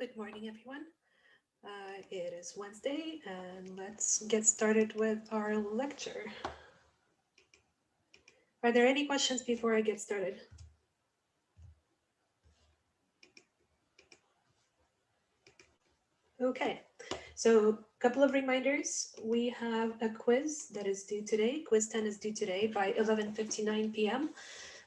Good morning, everyone. It is Wednesday, and let's get started with our lecture. Are there any questions before I get started? Okay, so a couple of reminders. We have a quiz that is due today. Quiz 10 is due today by 11:59 p.m.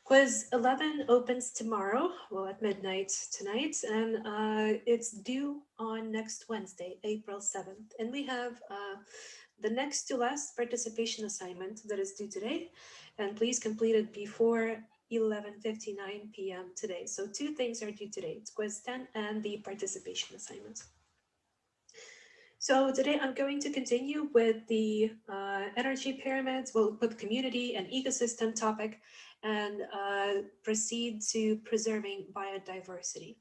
Quiz 11 opens tomorrow, well, at midnight tonight, and it's due on next Wednesday, April 7th. And we have the next to last participation assignment that is due today, and please complete it before 11:59 p.m. today. So two things are due today. It's quiz 10 and the participation assignment. So today I'm going to continue with the energy pyramids, well, with community and ecosystem topic, and proceed to preserving biodiversity.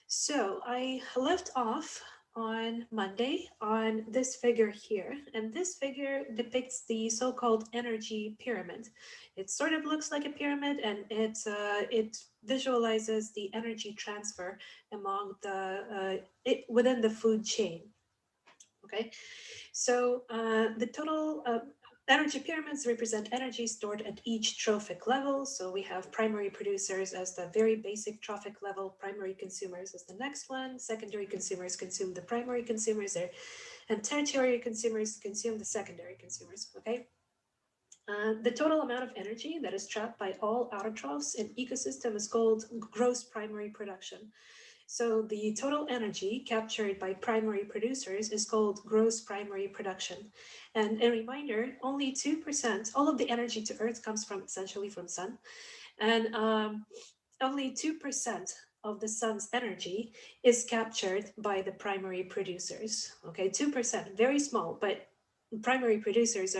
So I left off on Monday on this figure here, and this figure depicts the so-called energy pyramid. It sort of looks like a pyramid, and it visualizes the energy transfer among within the food chain. Okay, so the total energy pyramids represent energy stored at each trophic level. So we have primary producers as the very basic trophic level, primary consumers as the next one, secondary consumers consume the primary consumers there, and tertiary consumers consume the secondary consumers, okay? The total amount of energy that is trapped by all autotrophs in ecosystem is called gross primary production. So the total energy captured by primary producers is called gross primary production. And a reminder, only 2%, all of the energy to Earth comes from essentially from sun. And only 2% of the sun's energy is captured by the primary producers. Okay, 2%, very small, but primary producers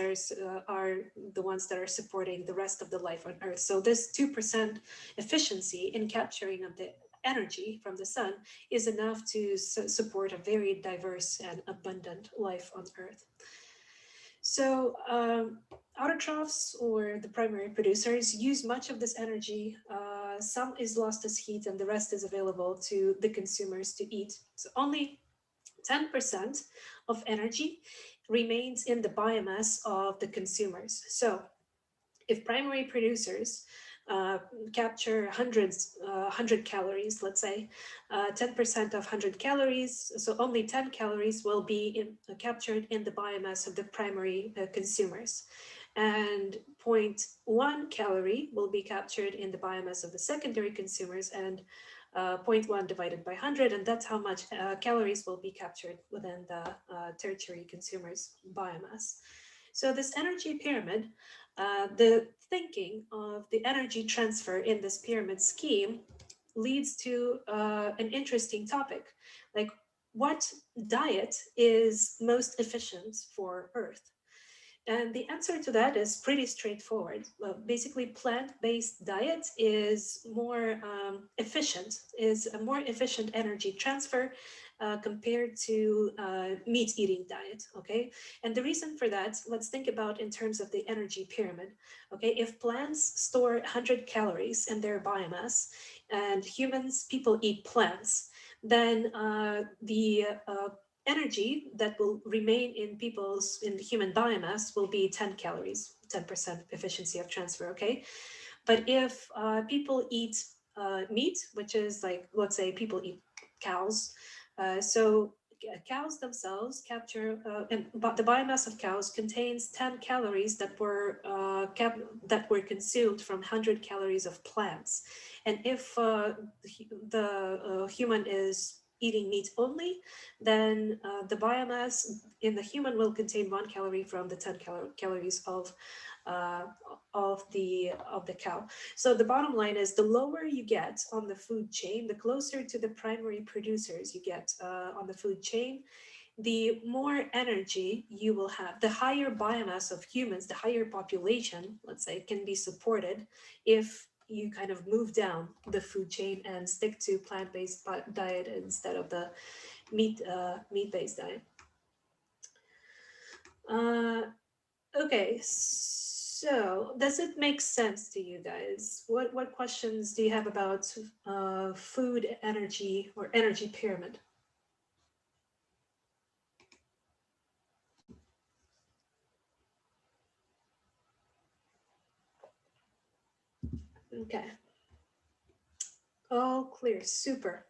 are the ones that are supporting the rest of the life on Earth. So this 2% efficiency in capturing of the energy from the sun is enough to support a very diverse and abundant life on Earth. So autotrophs, or the primary producers, use much of this energy. Some is lost as heat and the rest is available to the consumers to eat. So only 10% of energy remains in the biomass of the consumers. So if primary producers capture 100 calories, let's say 10% of 100 calories, so only 10 calories will be captured in the biomass of the primary consumers, and 0.1 calorie will be captured in the biomass of the secondary consumers, and 0.1 divided by 100, and that's how much calories will be captured within the tertiary consumers biomass. So this energy pyramid, the thinking of the energy transfer in this pyramid scheme leads to an interesting topic, like what diet is most efficient for Earth? And the answer to that is pretty straightforward. Basically, plant-based diet is more efficient, is a more efficient energy transfer compared to meat-eating diet, okay? And the reason for that, let's think about in terms of the energy pyramid, okay? If plants store 100 calories in their biomass and people eat plants, then the energy that will remain in the human biomass will be 10 calories, 10% efficiency of transfer, okay? But if people eat meat, which is like, let's say people eat cows, so cows themselves capture, and the biomass of cows contains 10 calories that were consumed from 100 calories of plants. And if the human is eating meat only, then the biomass in the human will contain 1 calorie from the 10 calories of the cow. So the bottom line is, the lower you get on the food chain, the closer to the primary producers you get on the food chain, the more energy you will have. The higher biomass of humans, the higher population, let's say, can be supported if you kind of move down the food chain and stick to plant-based diet instead of the meat-based diet. Okay, so So, does it make sense to you guys? What questions do you have about food, energy, or energy pyramid? Okay, all clear, super.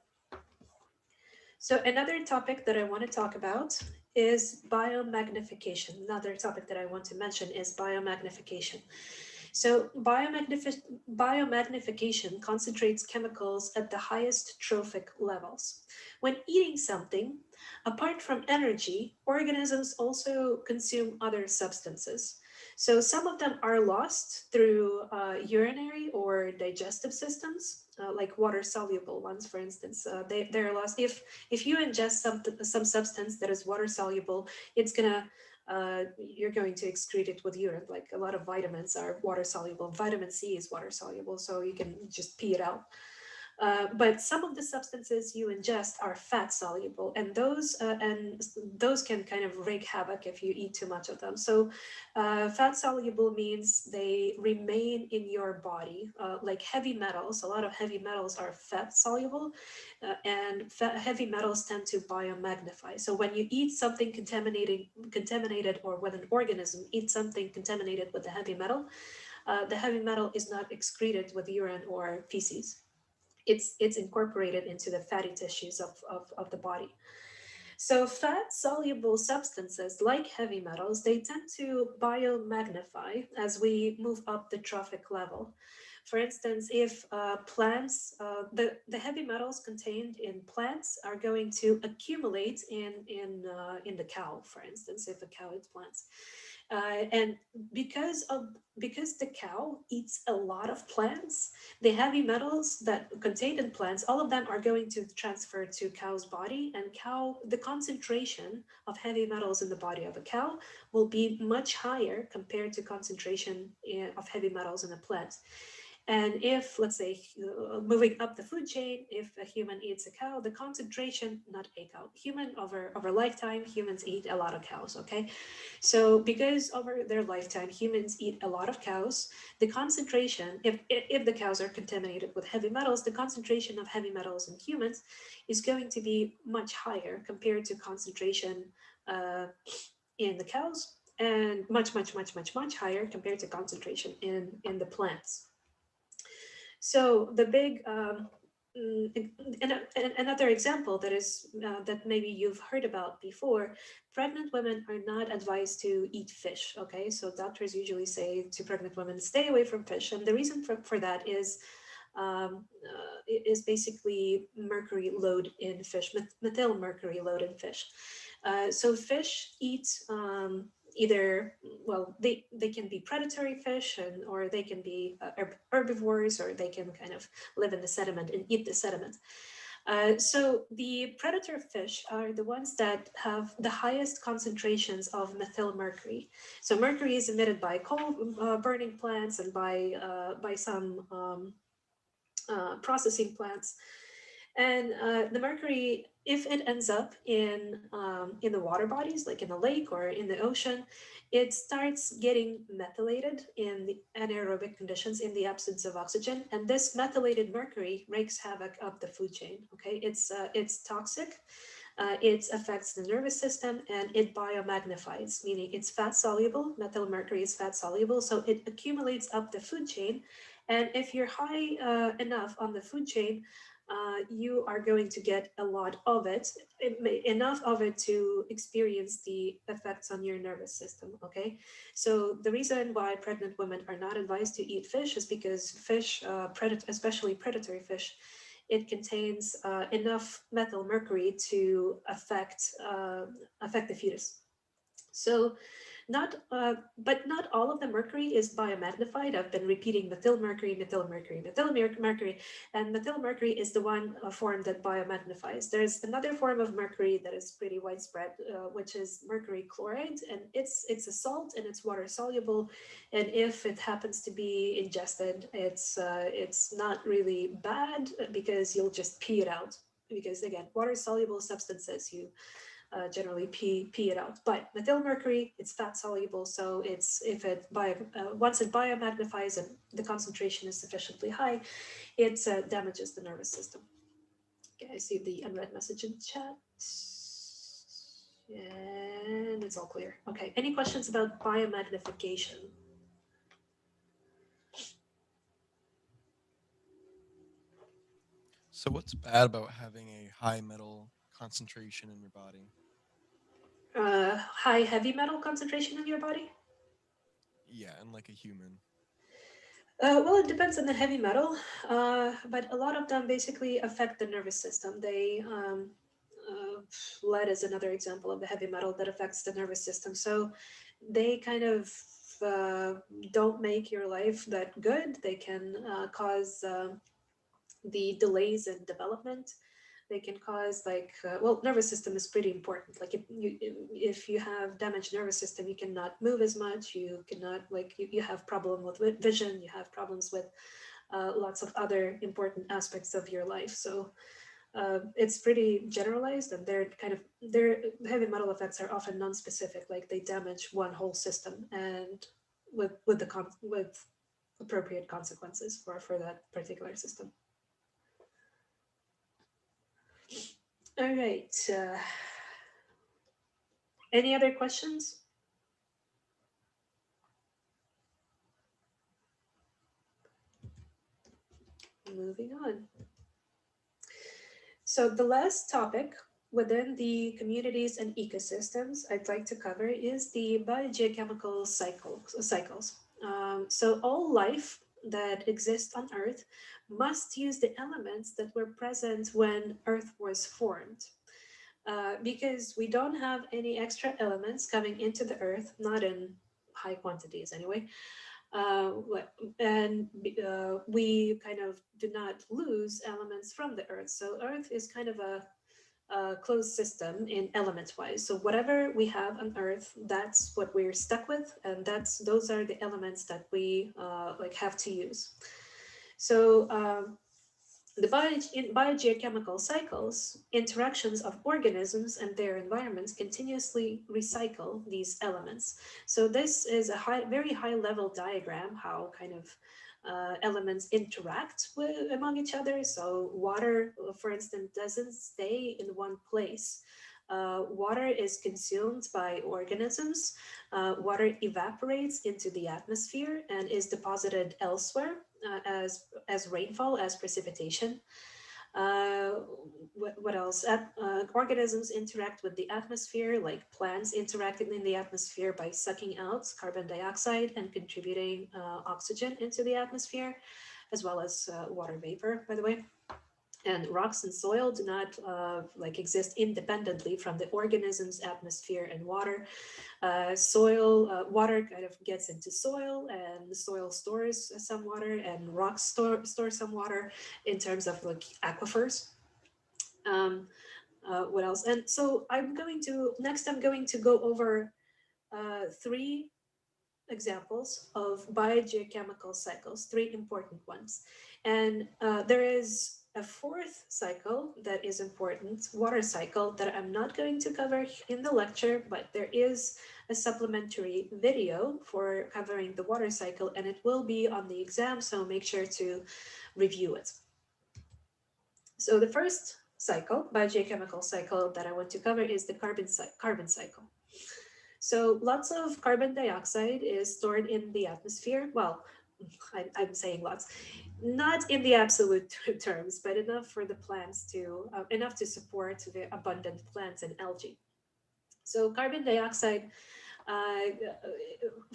So another topic that I want to talk about is biomagnification. Another topic that I want to mention is biomagnification. So biomagnification concentrates chemicals at the highest trophic levels. When eating something, apart from energy, organisms also consume other substances. So some of them are lost through urinary or digestive systems, like water soluble ones, for instance. They're lost if you ingest some substance that is water soluble. It's gonna you're going to excrete it with urine. Like a lot of vitamins are water soluble. Vitamin C is water soluble, so you can just pee it out. But some of the substances you ingest are fat soluble, and those can kind of wreak havoc if you eat too much of them. So, fat soluble means they remain in your body, like heavy metals. A lot of heavy metals are fat soluble, and heavy metals tend to biomagnify. So when you eat something contaminated, or when an organism eats something contaminated with the heavy metal is not excreted with urine or feces. It's incorporated into the fatty tissues of the body. So fat soluble substances like heavy metals, they tend to biomagnify as we move up the trophic level. For instance, if the heavy metals contained in plants are going to accumulate in the cow, for instance, if a cow eats plants, and because the cow eats a lot of plants, the heavy metals that contained in plants, all of them are going to transfer to cow's body, and the concentration of heavy metals in the body of a cow will be much higher compared to concentration of heavy metals in a plant. And if, let's say, moving up the food chain, if a human eats a cow, the concentration, not a cow, human over lifetime, humans eat a lot of cows, okay? So because over their lifetime, humans eat a lot of cows, the concentration, if the cows are contaminated with heavy metals, the concentration of heavy metals in humans is going to be much higher compared to concentration uh, in the cows, and much higher compared to concentration in the plants. So the big another example that is that maybe you've heard about before, pregnant women are not advised to eat fish. Okay, so doctors usually say to pregnant women, stay away from fish, and the reason for that is basically mercury load in fish, methyl mercury load in fish. So fish eat either, well, they can be predatory fish, or they can be herbivores, or they can kind of live in the sediment and eat the sediment. So the predator fish are the ones that have the highest concentrations of methyl mercury. So mercury is emitted by coal burning plants and by some processing plants. And the mercury, if it ends up in the water bodies, like in the lake or in the ocean, it starts getting methylated in the anaerobic conditions in the absence of oxygen, and this methylated mercury wreaks havoc up the food chain. Okay, it's toxic. It affects the nervous system, and it biomagnifies, meaning it's fat soluble. Methyl mercury is fat soluble, so it accumulates up the food chain. And if you're high enough on the food chain, you are going to get a lot of enough of it to experience the effects on your nervous system. Okay, so the reason why pregnant women are not advised to eat fish is because fish, especially predatory fish, it contains enough methyl mercury to affect the fetus. So but not all of the mercury is biomagnified. I've been repeating methyl mercury, and methyl mercury is the one form that biomagnifies. There's another form of mercury that is pretty widespread, which is mercury chloride, and it's a salt and it's water soluble. And if it happens to be ingested, it's not really bad because you'll just pee it out. Because again, water soluble substances, generally pee it out. But methyl mercury, it's fat soluble, so it's if it once it biomagnifies and the concentration is sufficiently high, it damages the nervous system. Okay, I see the unread message in chat. And it's all clear. Okay, any questions about biomagnification? So what's bad about having a high metal concentration in your body? High heavy metal concentration in your body? Yeah, and like a human. Well, it depends on the heavy metal, but a lot of them basically affect the nervous system. Uh, Lead is another example of the heavy metal that affects the nervous system. So they kind of uh, don't make your life that good. They can cause the delays in development. They can cause well, nervous system is pretty important. Like if you have damaged nervous system, you cannot move as much. You cannot you have problem with vision. You have problems with lots of other important aspects of your life. So it's pretty generalized, and their heavy metal effects are often non-specific. Like they damage one whole system, and with appropriate consequences for that particular system. All right. Any other questions? Moving on. So the last topic within the communities and ecosystems I'd like to cover is the biogeochemical cycles. So all life that exists on Earth must use the elements that were present when Earth was formed. Because we don't have any extra elements coming into the Earth, not in high quantities anyway, uh, and we kind of do not lose elements from the Earth. So Earth is kind of a closed system in element wise. So whatever we have on Earth, that's what we're stuck with, and those are the elements that we have to use. So in biogeochemical cycles, interactions of organisms and their environments continuously recycle these elements. So this is a very high level diagram how kind of elements interact among each other. So water, for instance, doesn't stay in one place. Water is consumed by organisms. Water evaporates into the atmosphere and is deposited elsewhere as rainfall, as precipitation. Uh, what else? Organisms interact with the atmosphere, like plants interacting in the atmosphere by sucking out carbon dioxide and contributing oxygen into the atmosphere, as well as water vapor, by the way. And rocks and soil do not exist independently from the organisms, atmosphere, and water. Water kind of gets into soil, and the soil stores some water, and rocks store some water in terms of like aquifers. Um, what else? And so I'm going to go over three examples of biogeochemical cycles, three important ones. And there is a fourth cycle that is important, water cycle, that I'm not going to cover in the lecture, but there is a supplementary video for covering the water cycle, and it will be on the exam, so make sure to review it. So the first cycle, biogeochemical cycle that I want to cover is the carbon cycle. So lots of carbon dioxide is stored in the atmosphere. Well, I'm saying lots, not in the absolute terms, but enough for the plants enough to support the abundant plants and algae. So carbon dioxide, uh,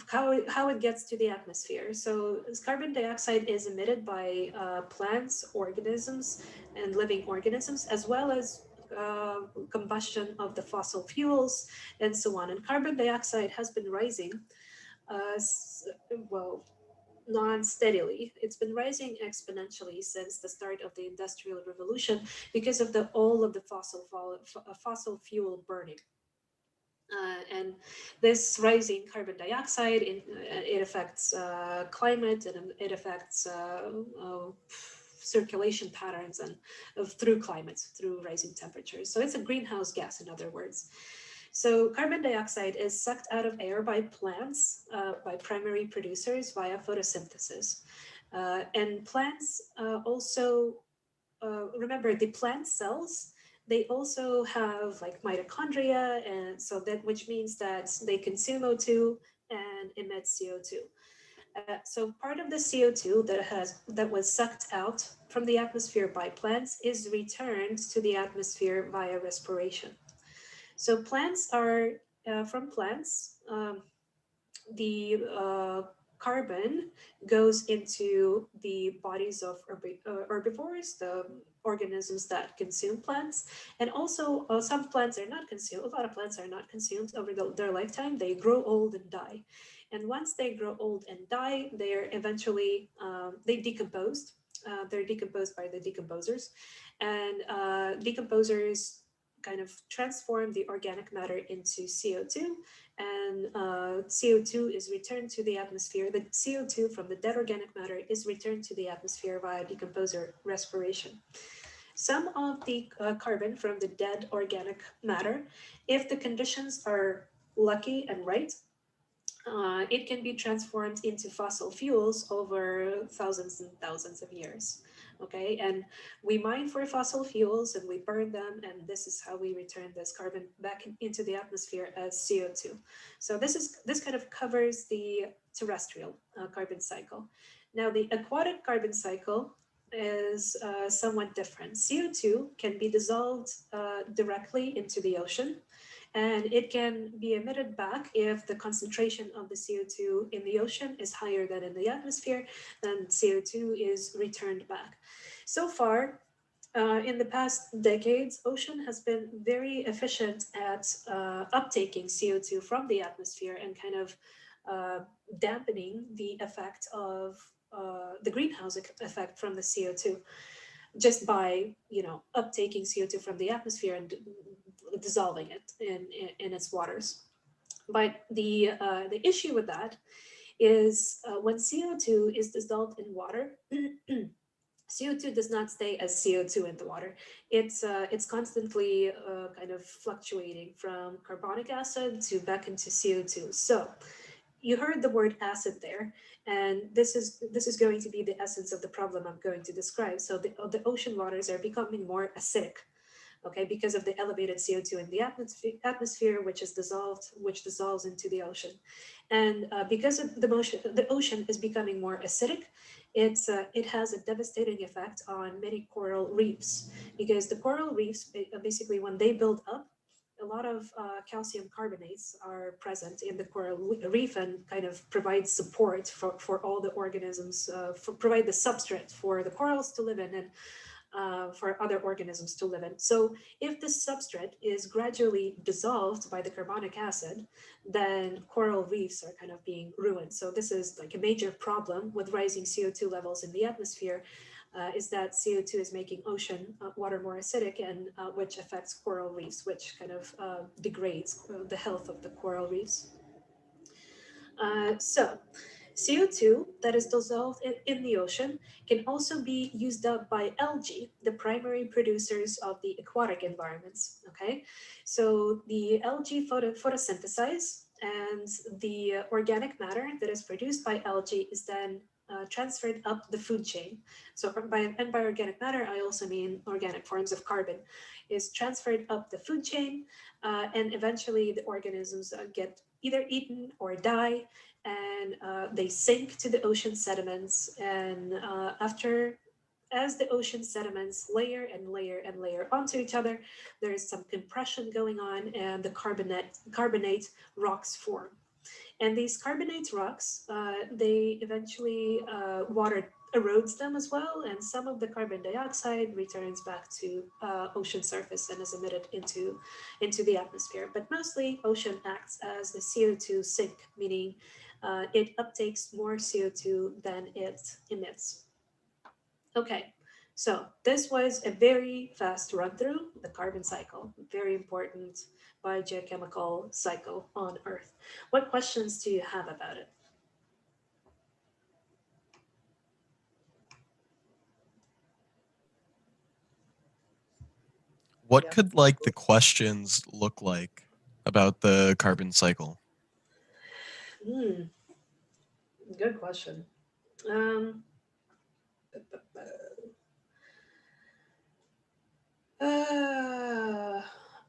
how it gets to the atmosphere. So carbon dioxide is emitted by plants, organisms, and living organisms, as well as combustion of the fossil fuels and so on. And carbon dioxide has been rising, uh, well, non-steadily. It's been rising exponentially since the start of the Industrial Revolution because of the all of the fossil fuel burning. And this rising carbon dioxide, it affects climate, and it affects circulation patterns and of through climates, through rising temperatures. So it's a greenhouse gas, in other words. So carbon dioxide is sucked out of air by plants, by primary producers via photosynthesis. And plants also, remember the plant cells, they also have like mitochondria, and so that, which means that they consume O2 and emit CO2. So part of the CO2 that was sucked out from the atmosphere by plants is returned to the atmosphere via respiration. So plants are from plants. The carbon goes into the bodies of herbivores, the organisms that consume plants, and also some plants are not consumed. A lot of plants are not consumed over their lifetime. They grow old and die, and once they grow old and die, they're eventually they decomposed. They're decomposed by the decomposers, and decomposers kind of transform the organic matter into CO2, and CO2 is returned to the atmosphere. The CO2 from the dead organic matter is returned to the atmosphere via decomposer respiration. Some of the carbon from the dead organic matter, if the conditions are lucky and right, it can be transformed into fossil fuels over thousands and thousands of years. Okay, and we mine for fossil fuels and we burn them, and this is how we return this carbon back into the atmosphere as CO2. So this kind of covers the terrestrial carbon cycle. Now the aquatic carbon cycle is somewhat different. CO2 can be dissolved directly into the ocean, and it can be emitted back if the concentration of the CO2 in the ocean is higher than in the atmosphere, then CO2 is returned back. So far, in the past decades, ocean has been very efficient at uptaking CO2 from the atmosphere and kind of dampening the effect of the greenhouse effect from the CO2 just by, uptaking CO2 from the atmosphere and dissolving it in its waters. But the issue with that is when CO2 is dissolved in water, CO2 does not stay as CO2 in the water. It's constantly kind of fluctuating from carbonic acid to back into CO2. So you heard the word acid there, and this is going to be the essence of the problem I'm going to describe. So the ocean waters are becoming more acidic, okay, because of the elevated CO2 in the atmosphere, which dissolves into the ocean. And because of the ocean is becoming more acidic, it has a devastating effect on many coral reefs, because the coral reefs, basically when they build up, a lot of calcium carbonates are present in the coral reef and kind of provide support for all the organisms, provide the substrate for the corals to live in, and for other organisms to live in. So if the substrate is gradually dissolved by the carbonic acid, then coral reefs are kind of being ruined. So this is like a major problem with rising CO2 levels in the atmosphere, is that CO2 is making ocean water more acidic, and which affects coral reefs, which kind of degrades the health of the coral reefs. So CO2 that is dissolved in the ocean can also be used up by algae, the primary producers of the aquatic environments. Okay, so the algae photosynthesize, and the organic matter that is produced by algae is then transferred up the food chain. So by organic matter, I also mean organic forms of carbon, is transferred up the food chain, and eventually the organisms get either eaten or die, and they sink to the ocean sediments. And as the ocean sediments layer and layer and layer onto each other, there is some compression going on, and the carbonate rocks form. And these carbonate rocks, they eventually water erodes them as well, and some of the carbon dioxide returns back to ocean surface and is emitted into the atmosphere. But mostly, ocean acts as a CO2 sink, meaning it uptakes more CO2 than it emits. Okay, so this was a very fast run through the carbon cycle, very important biogeochemical cycle on Earth. What questions do you have about it? What Yeah. could like the questions look like about the carbon cycle? Hmm. Good question. Um, uh,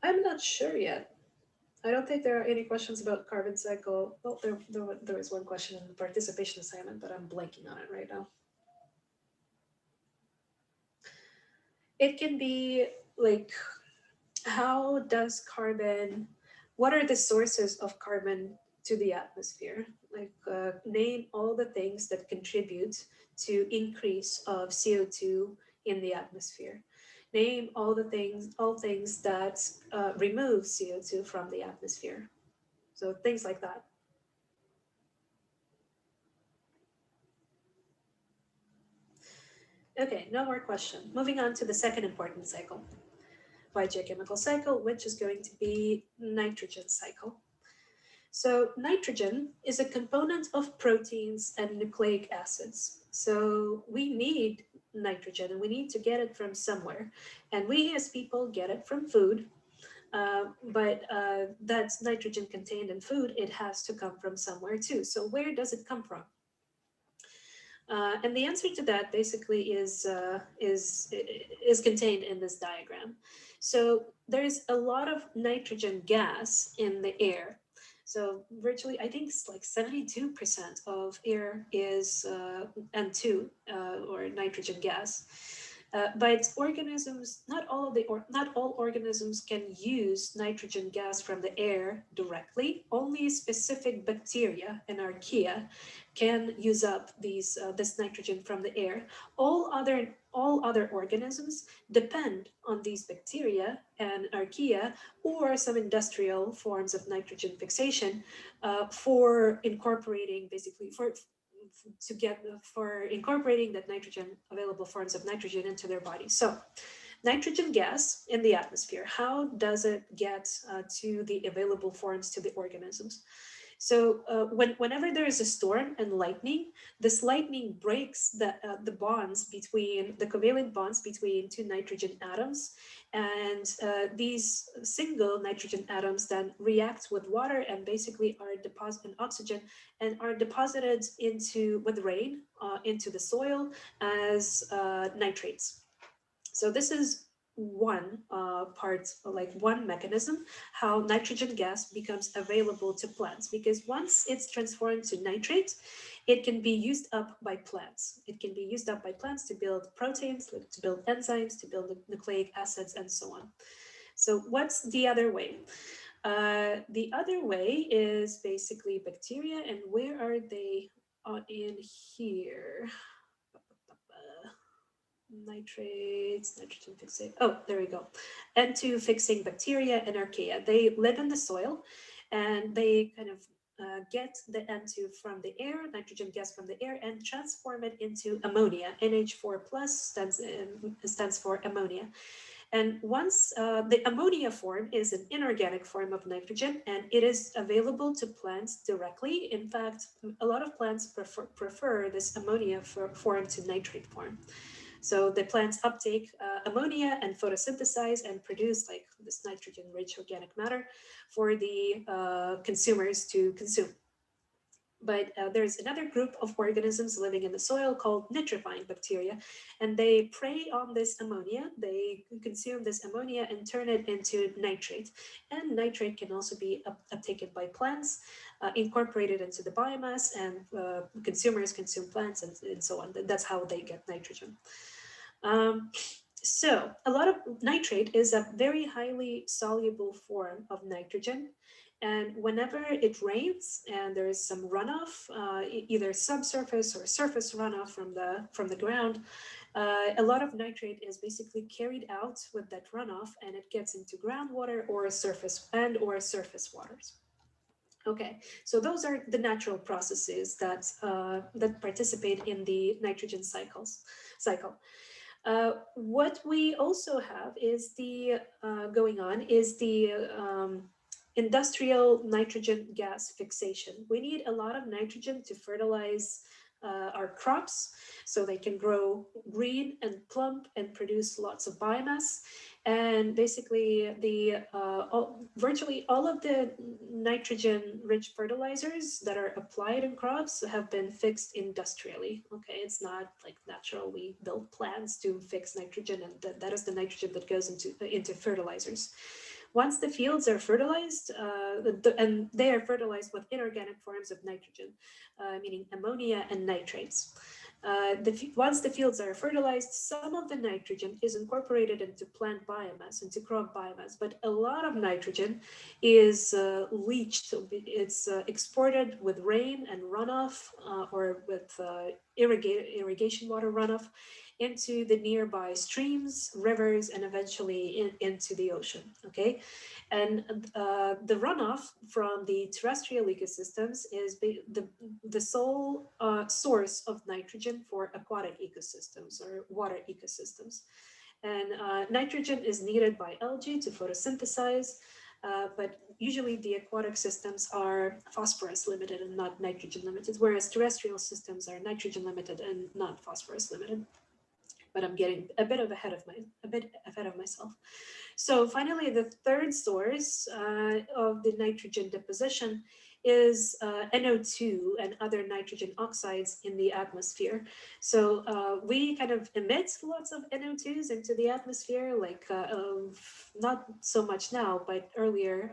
I'm not sure yet. I don't think there are any questions about carbon cycle. Well, there is one question in the participation assignment, but I'm blanking on it right now. It can be like, how does carbon, what are the sources of carbon to the atmosphere? Like, name all the things that contribute to increase of CO2 in the atmosphere. Name all things that remove CO2 from the atmosphere. So things like that. Okay, no more question. Moving on to the second important cycle, biogeochemical cycle, which is going to be nitrogen cycle. So nitrogen is a component of proteins and nucleic acids. So we need nitrogen and we need to get it from somewhere. And we as people get it from food, but that's nitrogen contained in food. It has to come from somewhere too. So where does it come from? And the answer to that basically is contained in this diagram. So there's a lot of nitrogen gas in the air. So virtually, I think it's like 72% of air is N2 or nitrogen gas. But organisms, not all organisms can use nitrogen gas from the air directly. Only specific bacteria and archaea can use up this nitrogen from the air. All other organisms depend on these bacteria and archaea or some industrial forms of nitrogen fixation for incorporating basically for incorporating that nitrogen, available forms of nitrogen into their body. So nitrogen gas in the atmosphere, how does it get to the available forms to the organisms? So whenever there is a storm and lightning, this lightning breaks the bonds between the covalent bonds between two nitrogen atoms, and these single nitrogen atoms then react with water and basically are deposited oxygen and are deposited into with rain into the soil as nitrates. So this is one part, like one mechanism, how nitrogen gas becomes available to plants. Because once it's transformed to nitrate, it can be used up by plants. It can be used up by plants to build proteins, to build enzymes, to build nucleic acids, and so on. So what's the other way? The other way is basically bacteria, and where are they in here? Nitrates, nitrogen fixing. Oh, there we go. N2 fixing bacteria and archaea. They live in the soil and they kind of get the N2 from the air, nitrogen gas from the air, and transform it into ammonia. NH4 plus stands for ammonia. And once the ammonia form is an inorganic form of nitrogen and it is available to plants directly. In fact, a lot of plants prefer this ammonia form to nitrate form. So the plants uptake ammonia and photosynthesize and produce like this nitrogen-rich organic matter for the consumers to consume. But there's another group of organisms living in the soil called nitrifying bacteria, and they prey on this ammonia. They consume this ammonia and turn it into nitrate. And nitrate can also be uptaken by plants, incorporated into the biomass, and consumers consume plants and so on. That's how they get nitrogen. So a lot of nitrate is a very highly soluble form of nitrogen. And whenever it rains and there is some runoff, either subsurface or surface runoff from the ground, a lot of nitrate is basically carried out with that runoff, and it gets into groundwater or surface waters. Okay, so those are the natural processes that participate in the nitrogen cycle. What we also have is the going on is the industrial nitrogen gas fixation. We need a lot of nitrogen to fertilize our crops so they can grow green and plump and produce lots of biomass. And basically, virtually all of the nitrogen-rich fertilizers that are applied in crops have been fixed industrially. Okay, it's not like natural. We build plants to fix nitrogen, and that is the nitrogen that goes into fertilizers. Once the fields are fertilized, and they are fertilized with inorganic forms of nitrogen, meaning ammonia and nitrates. Once the fields are fertilized, some of the nitrogen is incorporated into plant biomass, into crop biomass, but a lot of nitrogen is leached. It's exported with rain and runoff, or with irrigation water runoff into the nearby streams, rivers, and eventually into the ocean. Okay, and the runoff from the terrestrial ecosystems is the sole source of nitrogen for aquatic ecosystems or water ecosystems. And nitrogen is needed by algae to photosynthesize, but usually the aquatic systems are phosphorus limited and not nitrogen limited, whereas terrestrial systems are nitrogen limited and not phosphorus limited. But I'm getting a bit ahead of myself. So finally, the third source of the nitrogen deposition is NO2 and other nitrogen oxides in the atmosphere. So we kind of emit lots of NO2s into the atmosphere, like not so much now, but earlier,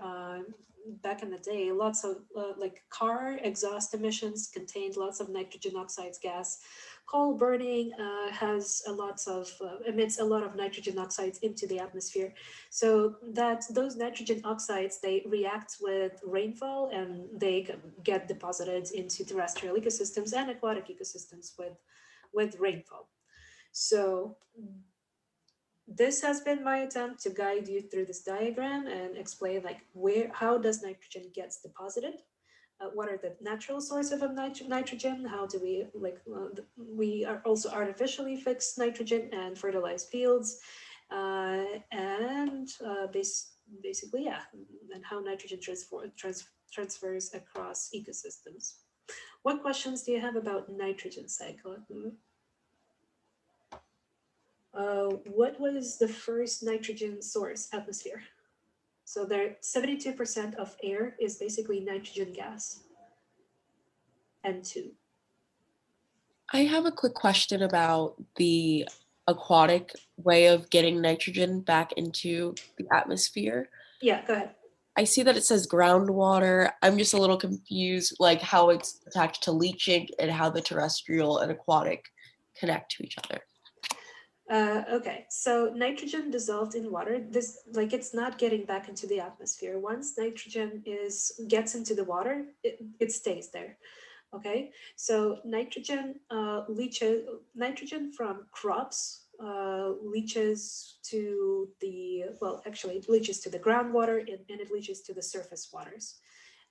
back in the day, lots of like car exhaust emissions contained lots of nitrogen oxides gas. Coal burning has lots of emits a lot of nitrogen oxides into the atmosphere. So that those nitrogen oxides, they react with rainfall and they get deposited into terrestrial ecosystems and aquatic ecosystems with rainfall. So this has been my attempt to guide you through this diagram and explain like how does nitrogen gets deposited. What are the natural sources of nitrogen? How do we we are also artificially fix nitrogen and fertilize fields, and basically, yeah, and how nitrogen transfers across ecosystems. What questions do you have about nitrogen cycle? What was the first nitrogen source? Atmosphere. So there, 72% of air is basically nitrogen gas, N2. I have a quick question about the aquatic way of getting nitrogen back into the atmosphere. Yeah, go ahead. I see that it says groundwater. I'm just a little confused, like how it's attached to leaching and how the terrestrial and aquatic connect to each other. Okay, so nitrogen dissolved in water, this like it's not getting back into the atmosphere. Once nitrogen gets into the water, it stays there. Okay, so nitrogen nitrogen from crops leaches to the, well, actually it leaches to the groundwater and it leaches to the surface waters.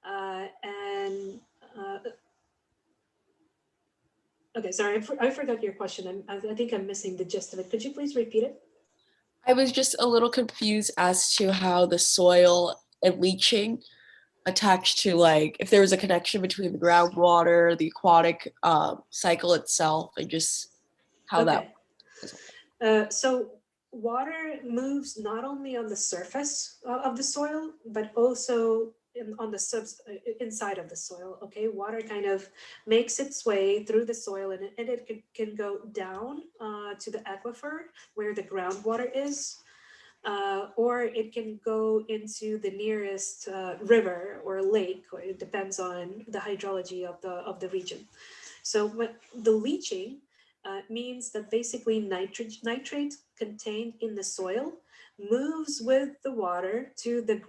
And okay, sorry, I forgot your question. I think I'm missing the gist of it. Could you please repeat it? I was just a little confused as to how the soil and leaching attached to, like, if there was a connection between the groundwater, the aquatic cycle itself, and just how Okay. that. So water moves not only on the surface of the soil, but also on the inside of the soil. Okay, water kind of makes its way through the soil, and it can go down to the aquifer where the groundwater is. Or it can go into the nearest river or lake, or it depends on the hydrology of the region. So what the leaching means that basically nitrate contained in the soil moves with the water to the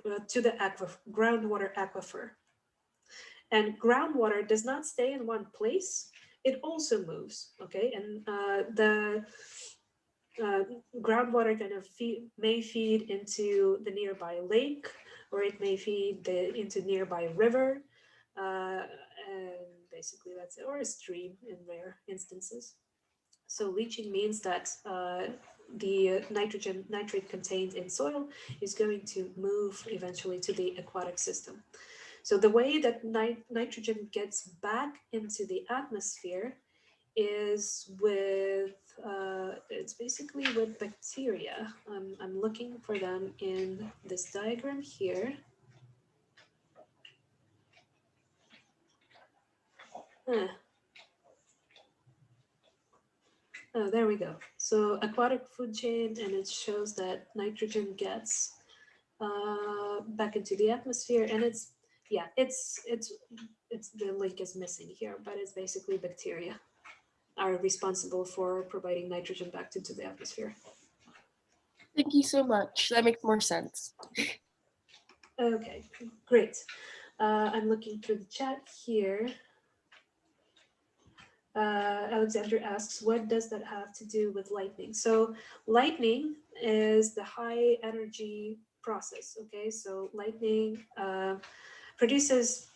groundwater aquifer. And groundwater does not stay in one place; it also moves. Okay, and the groundwater kind of may feed into the nearby lake, or it may feed into nearby river, and basically that's it, or a stream in rare instances. So leaching means that the nitrate contained in soil is going to move eventually to the aquatic system. So the way that nitrogen gets back into the atmosphere is with, it's basically with bacteria. I'm looking for them in this diagram here. Huh. Oh, there we go. So aquatic food chain, and it shows that nitrogen gets back into the atmosphere, and it's, yeah, it's the link is missing here, but it's basically bacteria are responsible for providing nitrogen back into the atmosphere. Thank you so much. That makes more sense. Okay, great. I'm looking through the chat here. Alexander asks, what does that have to do with lightning? So lightning is the high energy process. Okay, so lightning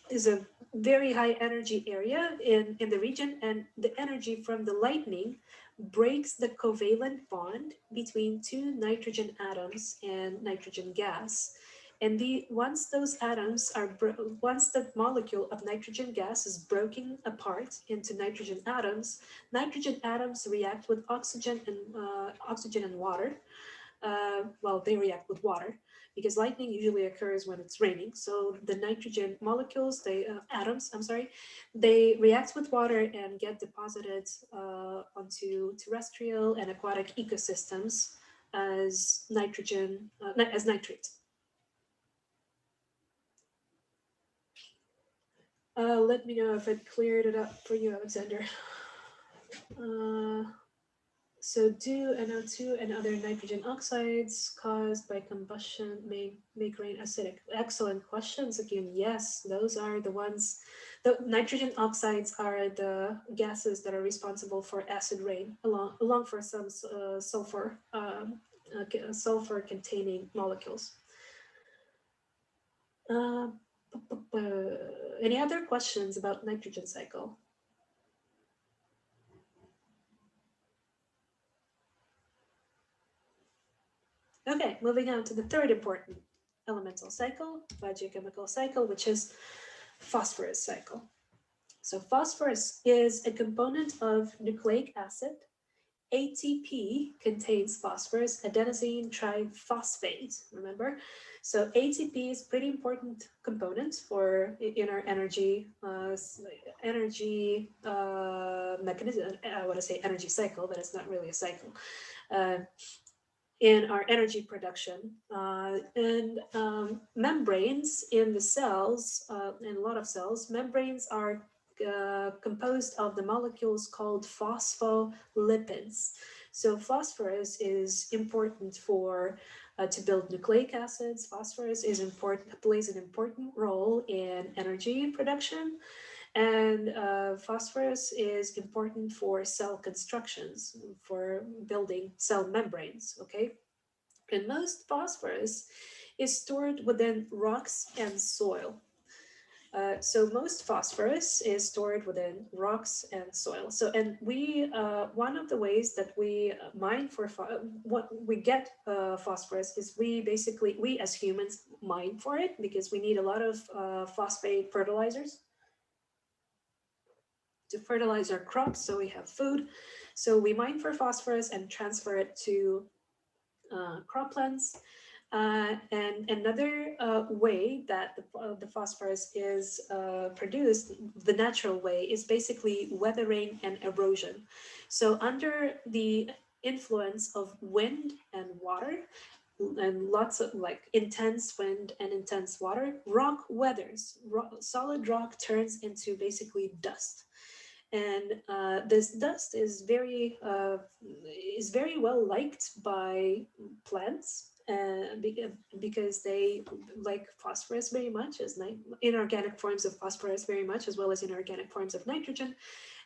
is a very high energy area in the region, and the energy from the lightning breaks the covalent bond between two nitrogen atoms and nitrogen gas. And once those atoms are once the molecule of nitrogen gas is broken apart into nitrogen atoms react with oxygen and water. Well, they react with water because lightning usually occurs when it's raining. So the nitrogen molecules, atoms, I'm sorry, they react with water and get deposited onto terrestrial and aquatic ecosystems as nitrogen, as nitrate. Let me know if it cleared it up for you, Alexander. So do NO2 and other nitrogen oxides caused by combustion may make rain acidic? Excellent questions again. Yes, those are the ones. The nitrogen oxides are the gases that are responsible for acid rain, along for some sulfur containing molecules. Any other questions about nitrogen cycle? Okay, moving on to the third important elemental cycle, biogeochemical cycle, which is phosphorus cycle. So phosphorus is a component of nucleic acid. ATP contains phosphorus, adenosine triphosphate, remember? So ATP is a pretty important component in our energy mechanism. I want to say energy cycle, but it's not really a cycle. In our energy production, and membranes in the cells, in a lot of cells, membranes are composed of the molecules called phospholipids. So phosphorus is important to build nucleic acids. Phosphorus plays an important role in energy production. And phosphorus is important for cell constructions, for building cell membranes, okay? And most phosphorus is stored within rocks and soil. So most phosphorus is stored within rocks and soil. So, and one of the ways that we mine for what we get phosphorus is we as humans mine for it because we need a lot of phosphate fertilizers to fertilize our crops so we have food. So we mine for phosphorus and transfer it to croplands. And another way that the phosphorus is produced, the natural way, is basically weathering and erosion. So under the influence of wind and water, and lots of intense wind and intense water, rock weathers. Solid rock turns into basically dust. And this dust is very well liked by plants because they like phosphorus very much, as inorganic forms of phosphorus very much, as well as inorganic forms of nitrogen.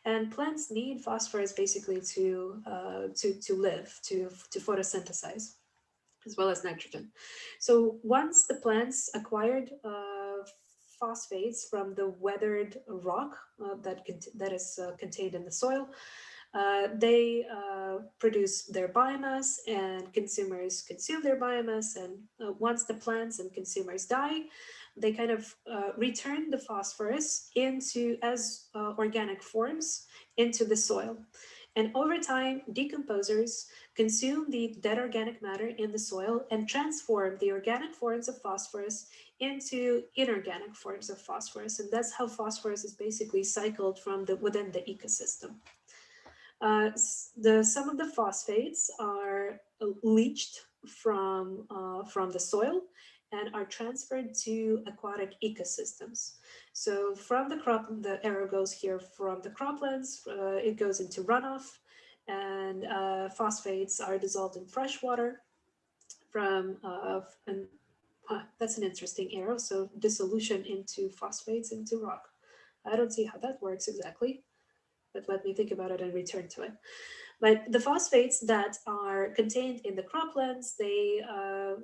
And plants need phosphorus basically to live, to photosynthesize, as well as nitrogen. So once the plants acquired phosphates from the weathered rock that is contained in the soil, they produce their biomass, and consumers consume their biomass. And once the plants and consumers die, they kind of return the phosphorus into as organic forms into the soil. And over time, decomposers consume the dead organic matter in the soil and transform the organic forms of phosphorus into inorganic forms of phosphorus. And that's how phosphorus is basically cycled from within the ecosystem. Some of the phosphates are leached from the soil and are transferred to aquatic ecosystems. So from the crop, the arrow goes here from the croplands, it goes into runoff, and phosphates are dissolved in fresh water and that's an interesting arrow. So dissolution into phosphates into rock. I don't see how that works exactly, but let me think about it and return to it. But the phosphates that are contained in the croplands, they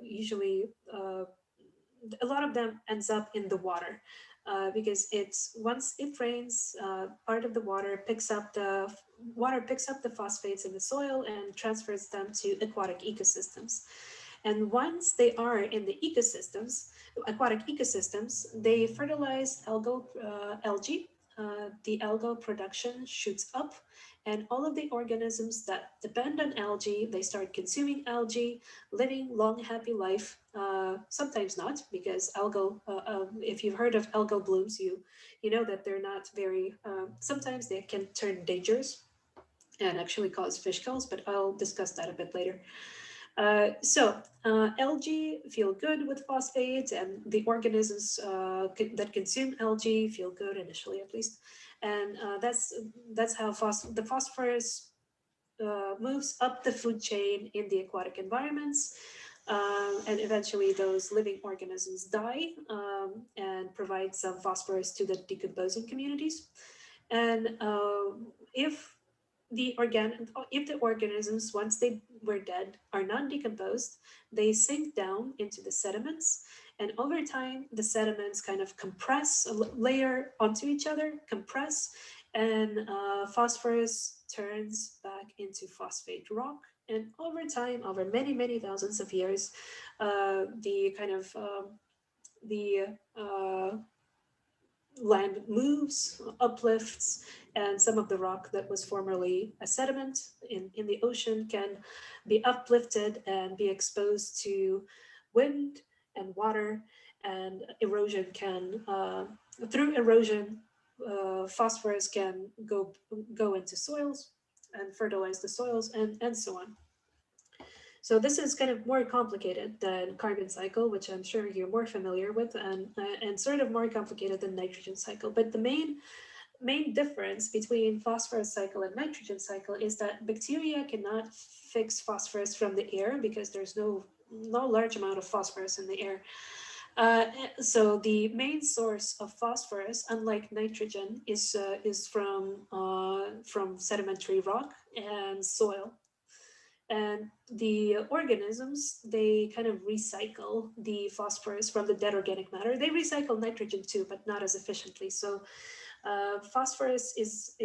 usually, a lot of them ends up in the water because it's once it rains, part of the water picks up the phosphates in the soil and transfers them to aquatic ecosystems. And once they are in the ecosystems, aquatic ecosystems, they fertilize algae. The algal production shoots up, and all of the organisms that depend on algae, they start consuming algae, living long, happy life. Sometimes not, because algal. If you've heard of algal blooms, you know that they're not very. Sometimes they can turn dangerous and actually cause fish kills, but I'll discuss that a bit later. Algae feel good with phosphates, and the organisms that consume algae feel good initially, at least. And that's how the phosphorus moves up the food chain in the aquatic environments. And eventually, those living organisms die and provide some phosphorus to the decomposing communities. And if the organisms, once they were dead, are non-decomposed, they sink down into the sediments, and over time the sediments kind of compress, layer onto each other, compress, and phosphorus turns back into phosphate rock. And over time, over many thousands of years, the kind of the land moves, uplifts, and some of the rock that was formerly a sediment in the ocean can be uplifted and be exposed to wind and water, and erosion can, through erosion, phosphorus can go into soils and fertilize the soils, and so on. So this is kind of more complicated than carbon cycle, which I'm sure you're more familiar with, and sort of more complicated than nitrogen cycle. But the main difference between phosphorus cycle and nitrogen cycle is that bacteria cannot fix phosphorus from the air because there's no large amount of phosphorus in the air. So the main source of phosphorus, unlike nitrogen, is from sedimentary rock and soil. And the organisms, they kind of recycle the phosphorus from the dead organic matter. They recycle nitrogen too, but not as efficiently. So phosphorus is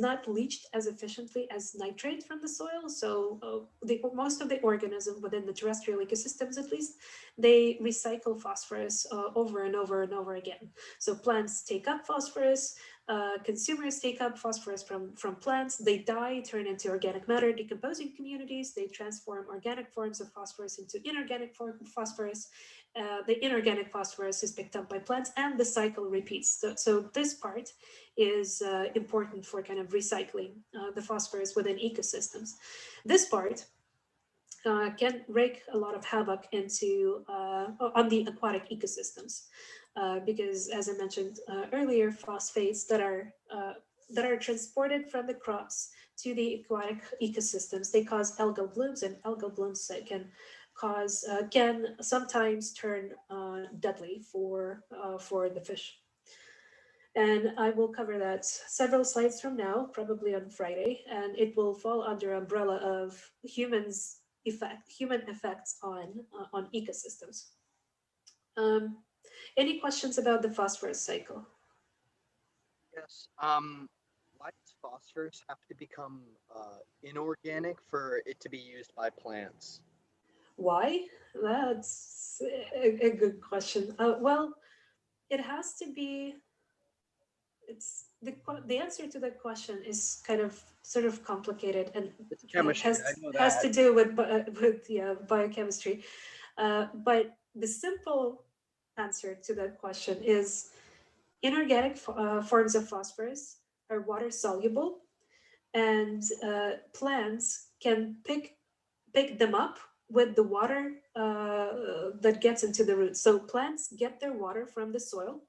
not leached as efficiently as nitrate from the soil. So most of the organisms within the terrestrial ecosystems, at least, they recycle phosphorus over and over and over again. So plants take up phosphorus, consumers take up phosphorus from plants, they die, turn into organic matter, decomposing communities, they transform organic forms of phosphorus into inorganic form of phosphorus. The inorganic phosphorus is picked up by plants, and the cycle repeats. So this part is important for kind of recycling the phosphorus within ecosystems. This part can wreak a lot of havoc on the aquatic ecosystems because, as I mentioned earlier, phosphates that are transported from the crops to the aquatic ecosystems, they cause algal blooms, and algal blooms can sometimes turn deadly for the fish. And I will cover that several slides from now, probably on Friday, and it will fall under umbrella of human effects on ecosystems. Any questions about the phosphorus cycle? Yes. Why does phosphorus have to become inorganic for it to be used by plants? Why? That's a good question. Well, it has to be. It's the answer to that question is kind of sort of complicated and It's chemistry. I know has to that. do with yeah, biochemistry. But the simple answer to that question is inorganic forms of phosphorus are water soluble, and plants can pick them up with the water that gets into the roots. So plants get their water from the soil.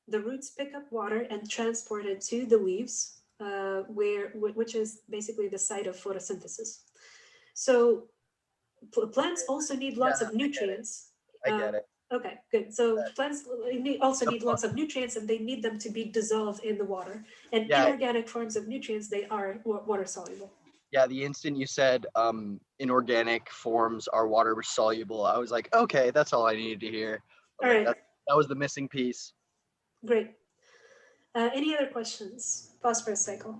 The roots pick up water and transport it to the leaves, which is basically the site of photosynthesis. So plants also need Yeah, lots of I get it. nutrients. I get it. Okay, good. So plants also The need po- lots of nutrients, and they need them to be dissolved in the water. And yeah, inorganic forms of nutrients, they are water soluble. yeah. The instant you said inorganic forms are water soluble, I was like, okay, that's all I needed to hear. I All was like, right, that was the missing piece. great. Any other questions? Phosphorus cycle.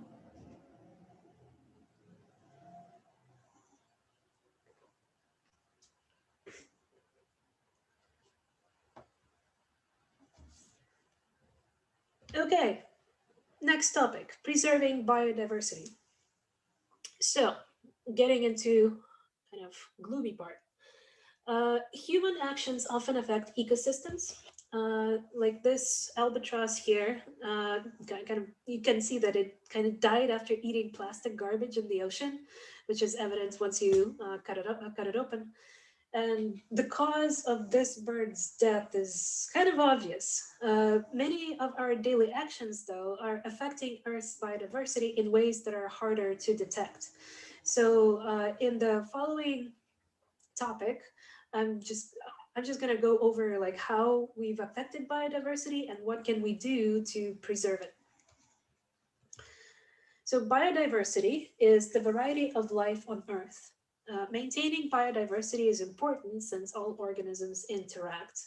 Okay, next topic, preserving biodiversity. So, getting into kind of gloomy part. Human actions often affect ecosystems. Like this albatross here, kind of you can see that it kind of died after eating plastic garbage in the ocean, which is evident once you cut it open. And the cause of this bird's death is kind of obvious. Many of our daily actions, though, are affecting Earth's biodiversity in ways that are harder to detect. So, in the following topic, I'm just I'm just gonna go over like how we've affected biodiversity and what can we do to preserve it. So biodiversity is the variety of life on Earth. Maintaining biodiversity is important since all organisms interact.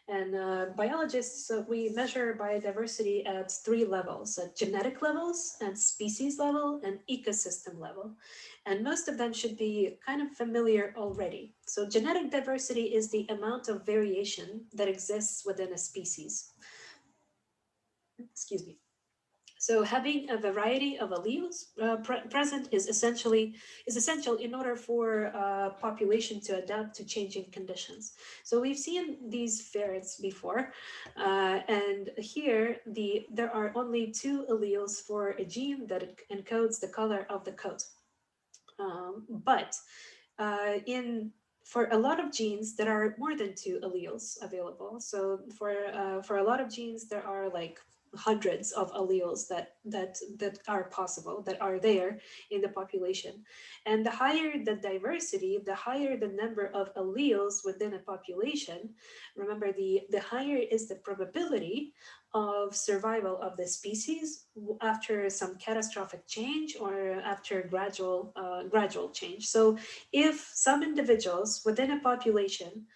And biologists, we measure biodiversity at three levels, at genetic levels, and species level, and ecosystem level. And most of them should be kind of familiar already. So genetic diversity is the amount of variation that exists within a species. Excuse me. So having a variety of alleles present is essential in order for population to adapt to changing conditions. So we've seen these ferrets before, and here there are only two alleles for a gene that encodes the color of the coat. But in for a lot of genes, there are more than two alleles available. So for a lot of genes, there are like hundreds of alleles that are possible, that are there in the population. And the higher the diversity, the higher the number of alleles within a population. Remember, the higher is the probability of survival of the species after some catastrophic change or after gradual change. So if some individuals within a population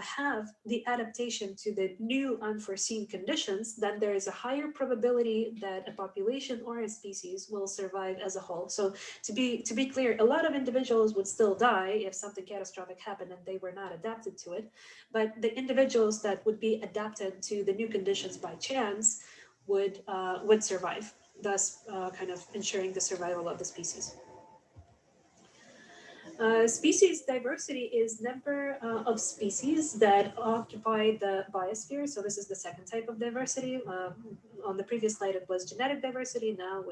have the adaptation to the new unforeseen conditions, then there is a higher probability that a population or a species will survive as a whole. So to be clear, a lot of individuals would still die if something catastrophic happened and they were not adapted to it. But the individuals that would be adapted to the new conditions by chance would survive, thus kind of ensuring the survival of the species. Species diversity is number of species that occupy the biosphere. So this is the second type of diversity. On the previous slide, it was genetic diversity. Now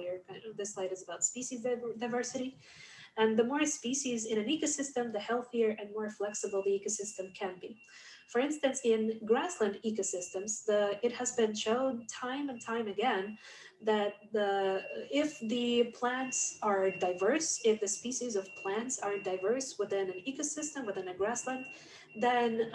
this slide is about species diversity. And the more species in an ecosystem, the healthier and more flexible the ecosystem can be. For instance, in grassland ecosystems, it has been shown time and time again that if the plants are diverse, if the species of plants are diverse within an ecosystem, within a grassland, then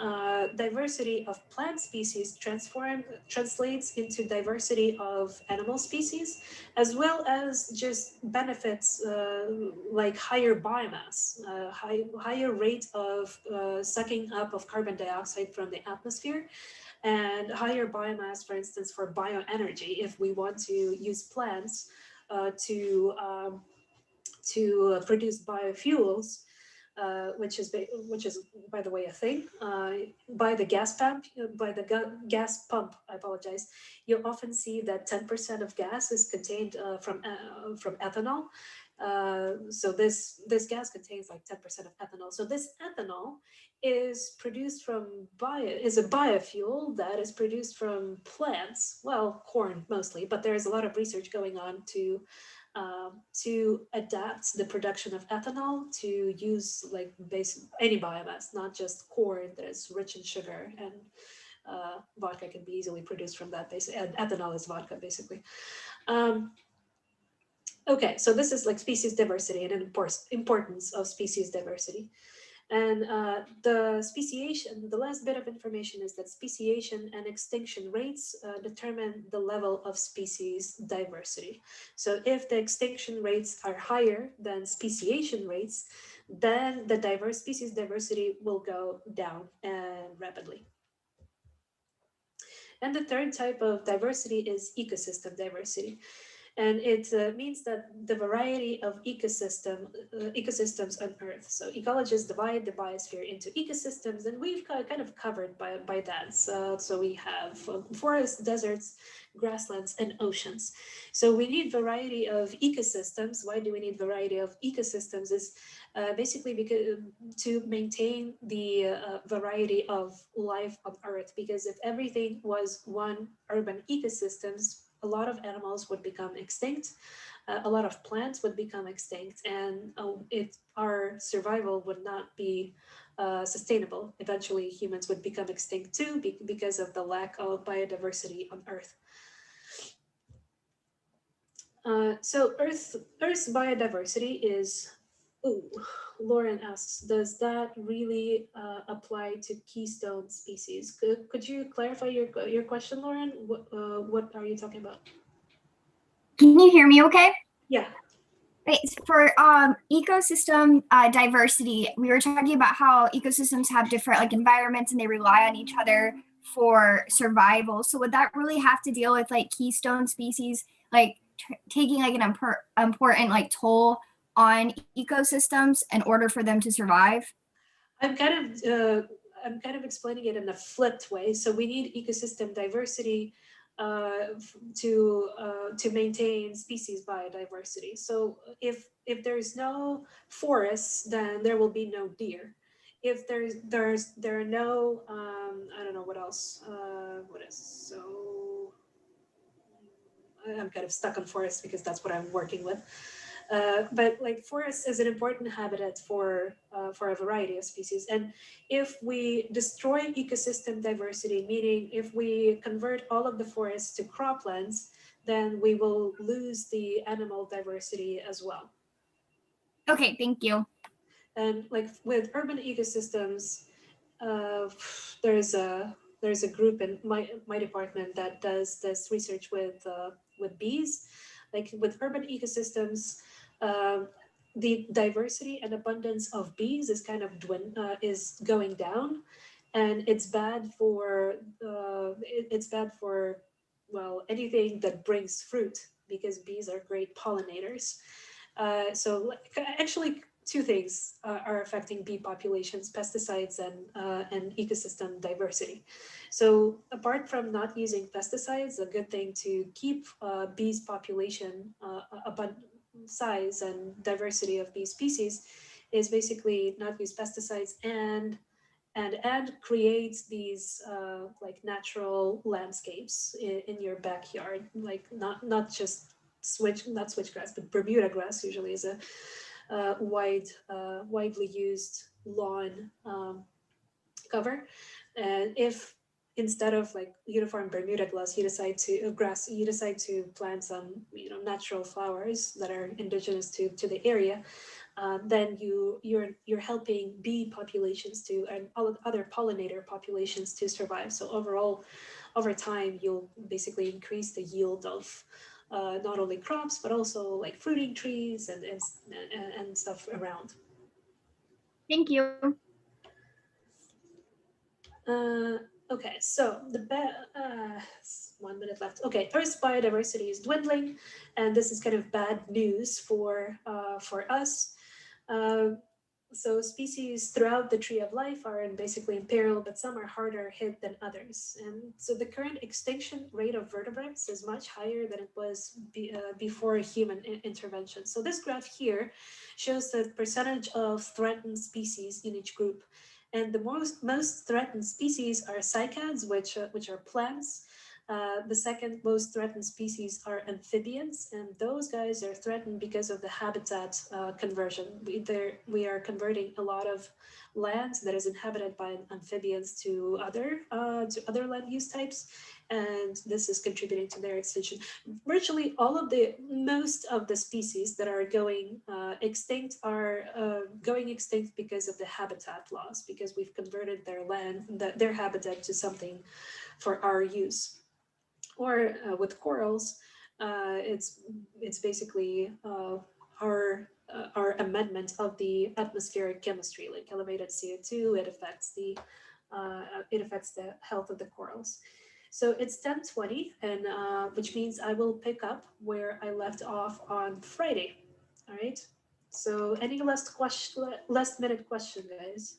diversity of plant species translates into diversity of animal species, as well as just benefits like higher biomass, higher rate of sucking up of carbon dioxide from the atmosphere, and higher biomass, for instance, for bioenergy, if we want to use plants to produce biofuels. which is by the way a thing. By the gas pump, gas pump. I apologize. You often see that 10% of gas is contained from ethanol. So this gas contains like 10% of ethanol. So this ethanol is produced from is a biofuel that is produced from plants. Well, corn mostly, but there is a lot of research going on to adapt the production of ethanol to use like any biomass, not just corn that is rich in sugar, and vodka can be easily produced from that. And ethanol is vodka basically. Okay, so this is like species diversity and importance of species diversity. And the speciation, the last bit of information is that speciation and extinction rates determine the level of species diversity. So if the extinction rates are higher than speciation rates, then the species diversity will go down rapidly. And the third type of diversity is ecosystem diversity. And it means that the variety of ecosystems on Earth. So ecologists divide the biosphere into ecosystems, and we've kind of covered by that. So we have forests, deserts, grasslands, and oceans. So we need variety of ecosystems. Why do we need variety of ecosystems? Is basically because to maintain the variety of life on Earth. Because if everything was one urban ecosystems, a lot of animals would become extinct, a lot of plants would become extinct, and our survival would not be sustainable. Eventually, humans would become extinct too because of the lack of biodiversity on Earth. So Earth's biodiversity is. Ooh, Lauren asks, does that really apply to keystone species? Could you clarify your question, Lauren? What are you talking about? Can you hear me okay? Yeah. Right. For ecosystem diversity, we were talking about how ecosystems have different like environments and they rely on each other for survival. So would that really have to deal with like keystone species, like taking like an important like toll on ecosystems in order for them to survive? I'm kind of explaining it in a flipped way. So we need ecosystem diversity to maintain species biodiversity. So if there's no forests, then there will be no deer. If there are no I don't know what else. What is so? I'm kind of stuck on forests because that's what I'm working with. But like forest is an important habitat for a variety of species. And if we destroy ecosystem diversity, meaning if we convert all of the forests to croplands, then we will lose the animal diversity as well. Okay, thank you. And like with urban ecosystems, there's a group in my department that does this research with bees. Like with urban ecosystems, the diversity and abundance of bees is kind of is going down, and it's bad for well, anything that brings fruit, because bees are great pollinators. So actually two things are affecting bee populations: pesticides and ecosystem diversity. So apart from not using pesticides, a good thing to keep bees population size and diversity of bee species is basically not use pesticides and create these like natural landscapes in your backyard, like not just switchgrass, but Bermuda grass usually is a widely used lawn cover. And if instead of like uniform Bermuda grass, you decide to plant some natural flowers that are indigenous to the area, then you're helping bee populations and all other pollinator populations to survive. So overall, over time, you'll basically increase the yield of not only crops but also like fruiting trees and stuff around. Thank you. Okay, so 1 minute left. Okay, Earth's biodiversity is dwindling, and this is kind of bad news for us. So species throughout the tree of life are basically in peril, but some are harder hit than others. And so the current extinction rate of vertebrates is much higher than it was before human intervention. So this graph here shows the percentage of threatened species in each group. And the most threatened species are cycads, which are plants. The second most threatened species are amphibians, and those guys are threatened because of the habitat conversion. We are converting a lot of land that is inhabited by amphibians to other land use types, and this is contributing to their extinction. Virtually most of the species that are going extinct are going extinct because of the habitat loss, because we've converted their land, their habitat to something for our use. Or with corals, it's basically our amendment of the atmospheric chemistry, like elevated CO2. It affects the health of the corals. So it's 10:20, and which means I will pick up where I left off on Friday. All right. So any last minute question, guys?